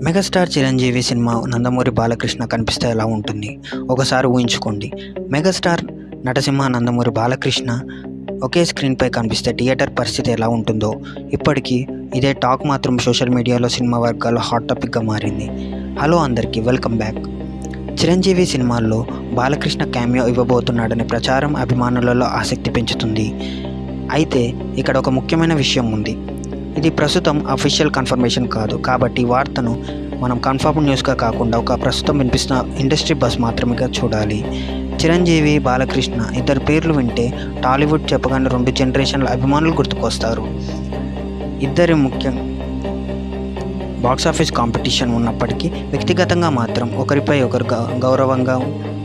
Megastar Chiranjeevi cinema Nandamuri Balakrishna కనిపిస్తే ఎలా ఉంటుంది? ఒకసారి ఊహించుకోండి. మెగాస్టార్ నటసింహ నందమూరి బాలకృష్ణ ఒకే స్క్రీన్పై కనిపిస్తే థియేటర్ పరిస్థితి ఎలా ఉంటుందో ఇప్పటికీ ఇదే టాక్ మాత్రం సోషల్ మీడియాలో సినిమా వర్గాల్లో హాట్ టాపిక్గా మారింది. హలో అందరికీ, వెల్కమ్ బ్యాక్. చిరంజీవి సినిమాల్లో బాలకృష్ణ క్యామియో ఇవ్వబోతున్నాడనే ప్రచారం అభిమానులలో ఆసక్తి పెంచుతుంది. అయితే ఇక్కడ ఒక ముఖ్యమైన విషయం ఉంది. ఇది ప్రస్తుతం అఫీషియల్ కన్ఫర్మేషన్ కాదు, కాబట్టి ఈ వార్తను మనం కన్ఫర్మ్ న్యూస్గా కాకుండా ఒక ప్రస్తుతం వినిపిస్తున్న ఇండస్ట్రీ బస్ మాత్రమేగా చూడాలి. చిరంజీవి, బాలకృష్ణ ఇద్దరు పేర్లు వింటే టాలీవుడ్ చెప్పగానే 2 జనరేషన్ల అభిమానులు గుర్తుకొస్తారు. ఇద్దరి ముఖ్యం బాక్సాఫీస్ కాంపిటీషన్ ఉన్నప్పటికీ వ్యక్తిగతంగా మాత్రం ఒకరిపై ఒకరు గౌరవంగా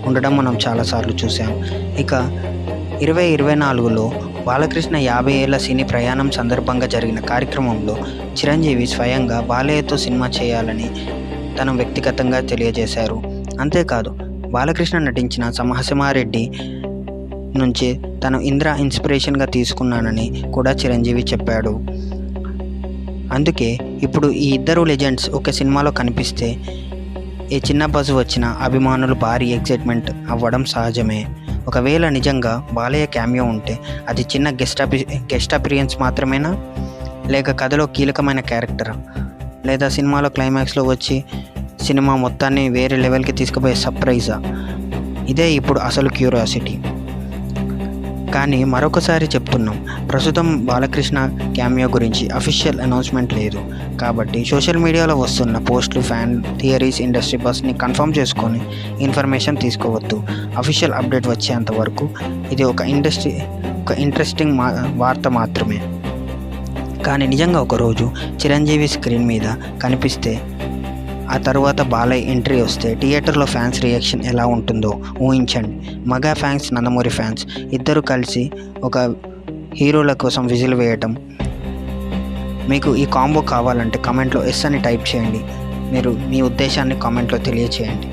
ఉండడం మనం చాలాసార్లు చూసాం. ఇక 2024లో బాలకృష్ణ 50 ఏళ్ల సినీ ప్రయాణం సందర్భంగా జరిగిన కార్యక్రమంలో చిరంజీవి స్వయంగా బాలయ్యతో సినిమా చేయాలని తను వ్యక్తిగతంగా తెలియజేశారు. అంతేకాదు, బాలకృష్ణ నటించిన సింహారెడ్డి నుంచి తను ఇంద్ర ఇన్స్పిరేషన్గా తీసుకున్నానని కూడా చిరంజీవి చెప్పాడు. అందుకే ఇప్పుడు ఈ ఇద్దరు లెజెండ్స్ ఒక సినిమాలో కనిపిస్తే ఏ చిన్న బజ్ వచ్చినా అభిమానులు భారీ ఎక్సైట్మెంట్ అవ్వడం సహజమే. ఒకవేళ నిజంగా బాలయ్య క్యామియో ఉంటే అది చిన్న గెస్ట్ అపిరియన్స్ మాత్రమేనా, లేక కథలో కీలకమైన క్యారెక్టరా, లేదా సినిమాలో క్లైమాక్స్లో వచ్చి సినిమా మొత్తాన్ని వేరే లెవెల్కి తీసుకుపోయే సర్ప్రైజా? ఇదే ఇప్పుడు అసలు క్యూరియాసిటీ. కానీ మరొకసారి చెప్తున్నాం, ప్రస్తుతం బాలకృష్ణ క్యామియో గురించి అఫీషియల్ అనౌన్స్మెంట్ లేదు. కాబట్టి సోషల్ మీడియాలో వస్తున్న పోస్టులు, ఫ్యాన్ థియరీస్, ఇండస్ట్రీ బస్ని కన్ఫర్మ్ చేసుకొని ఇన్ఫర్మేషన్ తీసుకోవద్దు. అఫీషియల్ అప్డేట్ వచ్చేంత వరకు ఇది ఒక ఇంట్రెస్టింగ్ వార్త మాత్రమే. కానీ నిజంగా ఒకరోజు చిరంజీవి స్క్రీన్ మీద కనిపిస్తే, ఆ తర్వాత బాలయ్య ఎంట్రీ వస్తే థియేటర్లో ఫ్యాన్స్ రియాక్షన్ ఎలా ఉంటుందో ఊహించండి. మెగా ఫ్యాన్స్, నందమూరి ఫ్యాన్స్ ఇద్దరు కలిసి ఒక హీరోల కోసం విజిల్ వేయటం. మీకు ఈ కాంబో కావాలంటే కామెంట్లో ఎస్ అని టైప్ చేయండి. మీరు మీ ఉద్దేశాన్ని కామెంట్లో తెలియచేయండి.